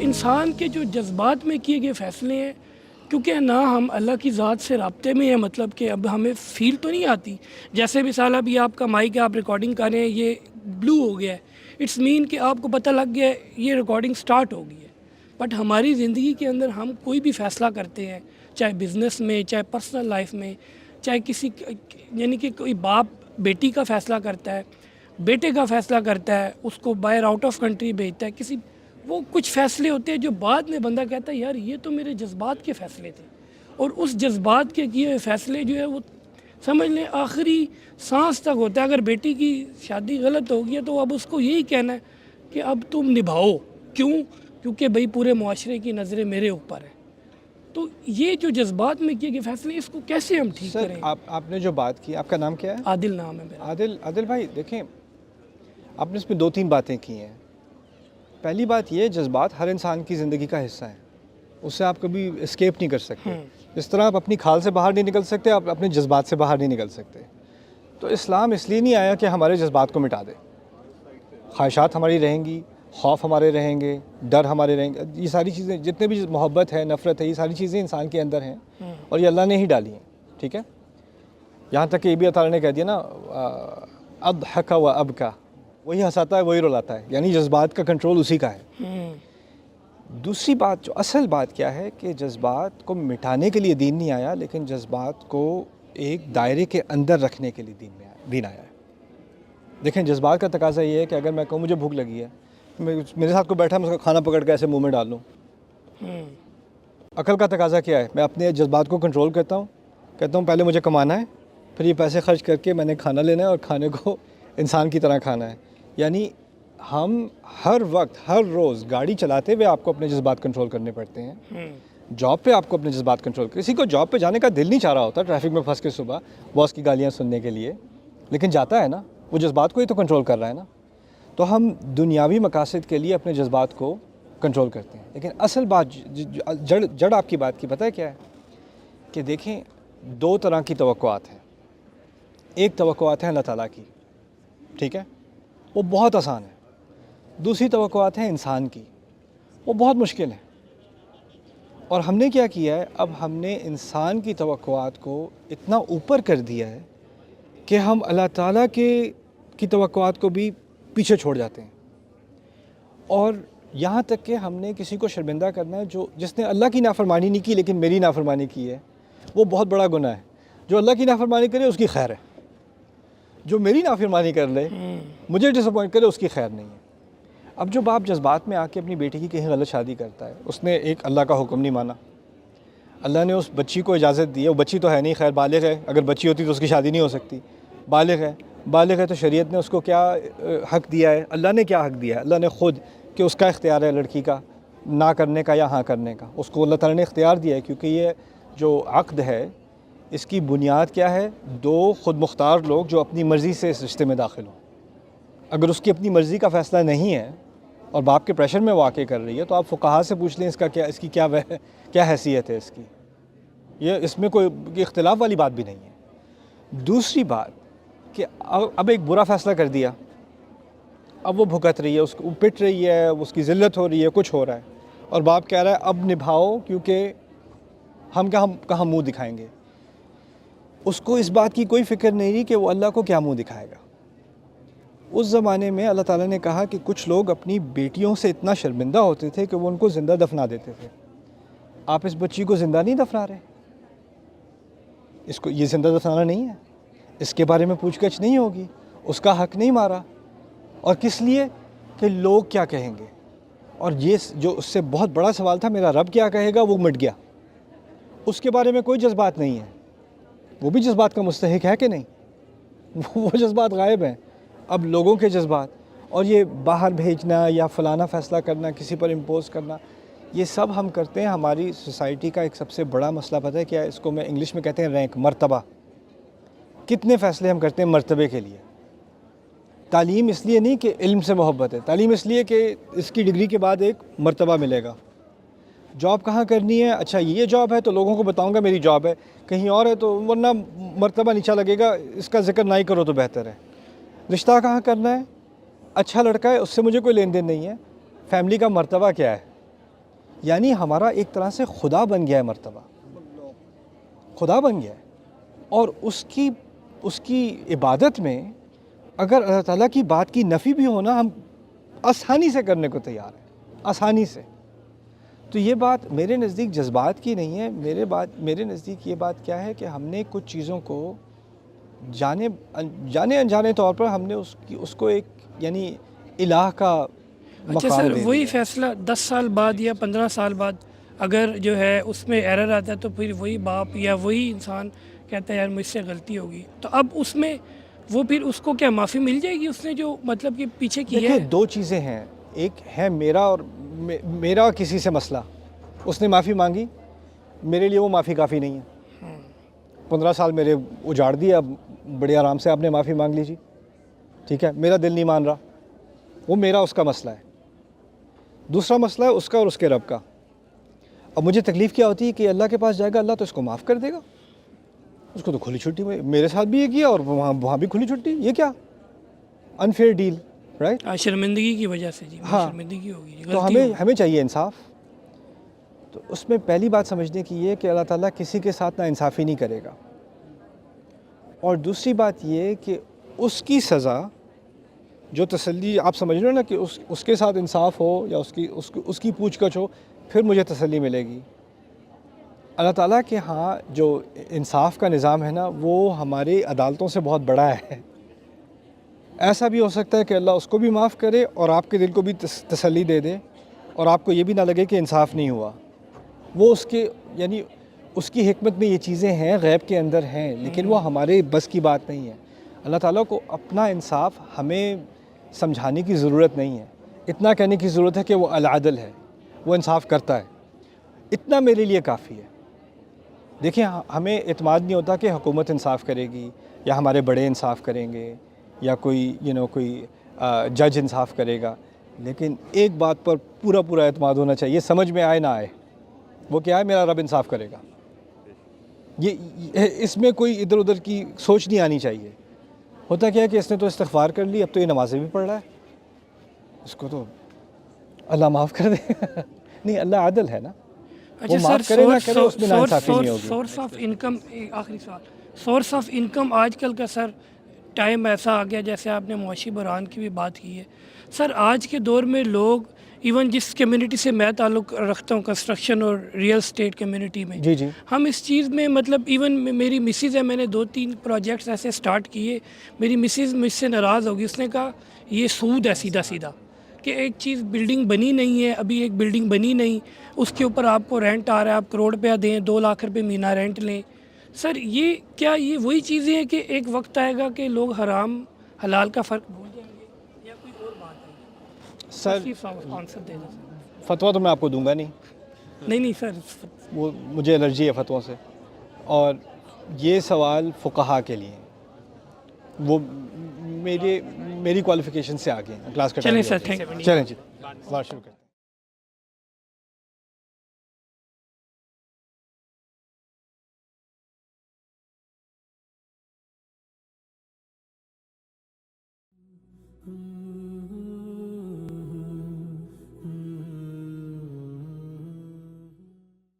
انسان کے جو جذبات میں کیے گئے فیصلے ہیں، کیونکہ نہ ہم اللہ کی ذات سے رابطے میں ہیں، مطلب کہ اب ہمیں فیل تو نہیں آتی. جیسے مثال ابھی آپ کا مائک ہے، آپ ریکارڈنگ کر رہے ہیں، یہ بلو ہو گیا ہے، اٹس مین کہ آپ کو پتہ لگ گیا ہے یہ ریکارڈنگ سٹارٹ ہو گئی ہے. بٹ ہماری زندگی کے اندر ہم کوئی بھی فیصلہ کرتے ہیں، چاہے بزنس میں، چاہے پرسنل لائف میں، چاہے کسی یعنی کہ کوئی باپ بیٹی کا فیصلہ کرتا ہے، بیٹے کا فیصلہ کرتا ہے، اس کو باہر آؤٹ آف کنٹری بھیجتا ہے، کسی وہ کچھ فیصلے ہوتے ہیں جو بعد میں بندہ کہتا ہے یار یہ تو میرے جذبات کے فیصلے تھے، اور اس جذبات کے کیے ہوئے فیصلے جو ہے وہ سمجھ لیں آخری سانس تک ہوتا ہے. اگر بیٹی کی شادی غلط ہو گئی ہے تو اب اس کو یہی کہنا ہے کہ اب تم نبھاؤ. کیوں؟ کیونکہ بھئی پورے معاشرے کی نظریں میرے اوپر ہیں. تو یہ جو جذبات میں کیے گئے فیصلے، اس کو کیسے ہم ٹھیک کریں؟ آپ نے جو بات کی، آپ کا نام کیا ہے؟ عادل نام ہے میرا. عادل بھائی دیکھیں، آپ نے اس میں 2-3 باتیں کی ہیں. پہلی بات یہ، جذبات ہر انسان کی زندگی کا حصہ ہیں، اس سے آپ کبھی اسکیپ نہیں کر سکتے. اس طرح آپ اپنی کھال سے باہر نہیں نکل سکتے، آپ اپنے جذبات سے باہر نہیں نکل سکتے. تو اسلام اس لیے نہیں آیا کہ ہمارے جذبات کو مٹا دے. خواہشات ہماری رہیں گی، خوف ہمارے رہیں گے، ڈر ہمارے رہیں گے، یہ ساری چیزیں جتنے بھی محبت ہے، نفرت ہے، یہ ساری چیزیں انسان کے اندر ہیں اور یہ اللہ نے ہی ڈالی ہیں. ٹھیک ہے؟ یہاں تک کہ یہ بھی اللہ تعالیٰ نے کہہ دیا نا، اضحک و ابکا، وہی ہنساتا ہے وہی رلاتا ہے، یعنی جذبات کا کنٹرول اسی کا ہے. دوسری بات، جو اصل بات کیا ہے کہ جذبات کو مٹانے کے لیے دین نہیں آیا، لیکن جذبات کو ایک دائرے کے اندر رکھنے کے لیے دین آیا ہے. دیکھیں، جذبات کا تقاضا یہ ہے کہ اگر میں کہوں مجھے بھوک لگی ہے، میرے ساتھ کوئی بیٹھا میں اس کا کھانا پکڑ کے ایسے منہ میں ڈال لوں. عقل کا تقاضا کیا ہے؟ میں اپنے جذبات کو کنٹرول کرتا ہوں، کہتا ہوں پہلے مجھے کمانا ہے، پھر یہ پیسے خرچ کر کے میں نے کھانا لینا ہے اور کھانے کو انسان کی طرح کھانا ہے. یعنی ہم ہر وقت، ہر روز گاڑی چلاتے ہوئے آپ کو اپنے جذبات کنٹرول کرنے پڑتے ہیں. جاب پہ آپ کو اپنے جذبات کنٹرول، کسی کو جاب پہ جانے کا دل نہیں چاہ رہا ہوتا ٹریفک میں پھنس کے صبح باس کی گالیاں سننے کے لیے، لیکن جاتا ہے نا، وہ جذبات کو ہی تو کنٹرول کر رہا ہے نا. تو ہم دنیاوی مقاصد کے لیے اپنے جذبات کو کنٹرول کرتے ہیں. لیکن اصل بات، جڑ آپ کی بات کی پتہ ہے کیا ہے؟ کہ دیکھیں، 2 طرح کی توقعات ہیں. ایک توقعات ہیں اللہ تعالیٰ کی، ٹھیک ہے، وہ بہت آسان ہے. دوسری توقعات ہیں انسان کی، وہ بہت مشکل ہے. اور ہم نے کیا کیا ہے؟ اب ہم نے انسان کی توقعات کو اتنا اوپر کر دیا ہے کہ ہم اللہ تعالیٰ کی توقعات کو بھی پیچھے چھوڑ جاتے ہیں. اور یہاں تک کہ ہم نے کسی کو شرمندہ کرنا ہے، جس نے اللہ کی نافرمانی نہیں کی لیکن میری نافرمانی کی ہے، وہ بہت بڑا گناہ ہے. جو اللہ کی نافرمانی کرے اس کی خیر ہے، جو میری نافرمانی کر لے، مجھے ڈس اپوائنٹ کرے، اس کی خیر نہیں ہے. اب جو باپ جذبات میں آ کے اپنی بیٹی کی کہیں غلط شادی کرتا ہے، اس نے ایک اللہ کا حکم نہیں مانا. اللہ نے اس بچی کو اجازت دی ہے، وہ بچی تو ہے نہیں، خیر بالغ ہے، اگر بچی ہوتی تو اس کی شادی نہیں ہو سکتی. بالغ ہے تو شریعت نے اس کو کیا حق دیا ہے؟ اللہ نے کیا حق دیا ہے؟ اللہ نے خود، کہ اس کا اختیار ہے لڑکی کا نہ کرنے کا یا ہاں کرنے کا. اس کو اللہ تعالیٰ نے اختیار دیا ہے، کیونکہ یہ جو عقد ہے اس کی بنیاد کیا ہے؟ 2 خود مختار لوگ جو اپنی مرضی سے اس رشتے میں داخل ہوں. اگر اس کی اپنی مرضی کا فیصلہ نہیں ہے اور باپ کے پریشر میں واقع کر رہی ہے، تو آپ فقہا سے پوچھ لیں اس کی کیا حیثیت ہے اس کی. یہ اس میں کوئی اختلاف والی بات بھی نہیں ہے. دوسری بات کہ اب ایک برا فیصلہ کر دیا، اب وہ بھگت رہی ہے، اس کو پٹ رہی ہے، اس کی ذلت ہو رہی ہے، کچھ ہو رہا ہے، اور باپ کہہ رہا ہے اب نبھاؤ، کیونکہ ہم کہاں منہ دکھائیں گے. اس کو اس بات کی کوئی فکر نہیں رہی کہ وہ اللہ کو کیا منہ دکھائے گا. اس زمانے میں اللہ تعالیٰ نے کہا کہ کچھ لوگ اپنی بیٹیوں سے اتنا شرمندہ ہوتے تھے کہ وہ ان کو زندہ دفنا دیتے تھے. آپ اس بچی کو زندہ نہیں دفنا رہے، اس کو یہ زندہ دفنانا نہیں ہے، اس کے بارے میں پوچھ گچھ نہیں ہوگی، اس کا حق نہیں مارا. اور کس لیے؟ کہ لوگ کیا کہیں گے. اور یہ جو اس سے بہت بڑا سوال تھا، میرا رب کیا کہے گا، وہ مٹ گیا. اس کے بارے میں کوئی جذبات نہیں ہے. وہ بھی جذبات کا مستحق ہے کہ نہیں؟ وہ جذبات غائب ہیں. اب لوگوں کے جذبات، اور یہ باہر بھیجنا یا فلانا فیصلہ کرنا، کسی پر امپوز کرنا، یہ سب ہم کرتے ہیں. ہماری سوسائٹی کا ایک سب سے بڑا مسئلہ پتہ ہے کیا ہے؟ اس کو میں انگلش میں کہتے ہیں رینک، مرتبہ. کتنے فیصلے ہم کرتے ہیں مرتبے کے لیے. تعلیم اس لیے نہیں کہ علم سے محبت ہے، تعلیم اس لیے کہ اس کی ڈگری کے بعد ایک مرتبہ ملے گا. جاب کہاں کرنی ہے؟ اچھا یہ جاب ہے تو لوگوں کو بتاؤں گا میری جاب ہے، کہیں اور ہے تو ورنہ مرتبہ نیچا لگے گا، اس کا ذکر نہ ہی کرو تو بہتر ہے. رشتہ کہاں کرنا ہے؟ اچھا لڑکا ہے، اس سے مجھے کوئی لین دین نہیں ہے، فیملی کا مرتبہ کیا ہے؟ یعنی ہمارا ایک طرح سے خدا بن گیا ہے مرتبہ، خدا بن گیا ہے. اور اس کی عبادت میں اگر اللہ تعالیٰ کی بات کی نفی بھی ہونا، ہم آسانی سے کرنے کو تیار ہیں، آسانی سے. تو یہ بات میرے نزدیک جذبات کی نہیں ہے، میرے نزدیک یہ بات کیا ہے کہ ہم نے کچھ چیزوں کو جانے انجانے طور پر ہم نے اس کو ایک یعنی الہ کا اچھا مقام سر، دے وہی دیا. فیصلہ 10 سال بعد یا 15 سال بعد اگر جو ہے اس میں ایرر آتا ہے تو پھر وہی باپ یا وہی انسان کہتا ہے یار مجھ سے غلطی ہوگی، تو اب اس میں وہ پھر اس کو کیا معافی مل جائے گی اس نے جو مطلب کہ پیچھے کیا دیکھیے ہے؟ دو چیزیں ہیں، ایک ہے میرا کسی سے مسئلہ، اس نے معافی مانگی، میرے لیے وہ معافی کافی نہیں ہے. 15 سال میرے اجاڑ دیے، اب بڑے آرام سے آپ نے معافی مانگ لیجی، ٹھیک ہے، میرا دل نہیں مان رہا، وہ میرا اس کا مسئلہ ہے. دوسرا مسئلہ ہے اس کا اور اس کے رب کا. اب مجھے تکلیف کیا ہوتی ہے کہ اللہ کے پاس جائے گا، اللہ تو اس کو معاف کر دے گا، اس کو تو کھلی چھٹی میں میرے ساتھ بھی یہ کیا اور وہاں بھی کھلی چھٹی، یہ کیا انفیئر ڈیل، رائٹ؟ شرمندگی کی وجہ سے جی ہاں. شرمندگی ہوگی، تو غلطی ہوگی. ہمیں چاہیے انصاف. تو اس میں پہلی بات سمجھنے کی یہ کہ اللہ تعالیٰ کسی کے ساتھ نا انصافی نہیں کرے گا. اور دوسری بات یہ کہ اس کی سزا جو تسلی آپ سمجھ رہے ہو نا کہ اس کے ساتھ انصاف ہو یا اس کی پوچھ گچھ ہو، پھر مجھے تسلی ملے گی. اللہ تعالیٰ کے ہاں جو انصاف کا نظام ہے نا وہ ہماری عدالتوں سے بہت بڑا ہے. ایسا بھی ہو سکتا ہے کہ اللہ اس کو بھی معاف کرے اور آپ کے دل کو بھی تسلی دے دے اور آپ کو یہ بھی نہ لگے کہ انصاف نہیں ہوا. وہ یعنی اس کی حکمت میں یہ چیزیں ہیں، غیب کے اندر ہیں، لیکن وہ ہمارے بس کی بات نہیں ہے. اللہ تعالیٰ کو اپنا انصاف ہمیں سمجھانے کی ضرورت نہیں ہے، اتنا کہنے کی ضرورت ہے کہ وہ العدل ہے، وہ انصاف کرتا ہے. اتنا میرے لیے کافی ہے. دیکھیں ہمیں اعتماد نہیں ہوتا کہ حکومت انصاف کرے گی یا ہمارے بڑے انصاف کریں گے یا کوئی جج انصاف کرے گا، لیکن ایک بات پر پورا اعتماد ہونا چاہیے، سمجھ میں آئے نہ آئے. وہ کیا ہے؟ میرا رب انصاف کرے گا. اس میں کوئی ادھر ادھر کی سوچ نہیں آنی چاہیے. ہوتا کیا ہے کہ اس نے تو استغفار کر لی، اب تو یہ نمازیں بھی پڑھ رہا ہے، اس کو تو اللہ معاف کر دے. نہیں، اللہ عادل ہے نا، وہ معاف کرے نہ کرے اس میں ناانصافی نہیں ہوگی. سورس آف انکم، آخری سوال، سورس آف انکم آج کل کا سر ٹائم ایسا آ گیا، جیسے آپ نے معاشی بحران کی بھی بات کی ہے سر، آج کے دور میں لوگ ایون جس کمیونٹی سے میں تعلق رکھتا ہوں، کنسٹرکشن اور ریئل اسٹیٹ کمیونٹی میں، جی ہم اس چیز میں مطلب ایون میری مسز ہے، میں نے 2-3 پروجیکٹس ایسے سٹارٹ کیے، میری مسز مجھ سے ناراض ہوگی، اس نے کہا یہ سود ہے سیدھا کہ ایک چیز بلڈنگ بنی نہیں ہے، ابھی ایک بلڈنگ بنی نہیں، اس کے اوپر آپ کو رینٹ آ رہا ہے، آپ کروڑ روپیہ دیں، 2 لاکھ روپے مہینہ رینٹ لیں. سر یہ کیا یہ وہی چیزیں ہیں کہ ایک وقت آئے گا کہ لوگ حرام حلال کا فرق بھول جائیں گے، یا کوئی اور بات ہے؟ سر آنسر دے دیں سر. فتویٰ تو میں آپ کو دوں گا نہیں سر، وہ مجھے الرجی ہے فتووں سے، اور یہ سوال فقہا کے لیے، وہ میری کوالیفیکیشن سے آگے ہیں، کلاس کا چلیں سر، تھینک یو. چلیں جی، بات شروع کریں.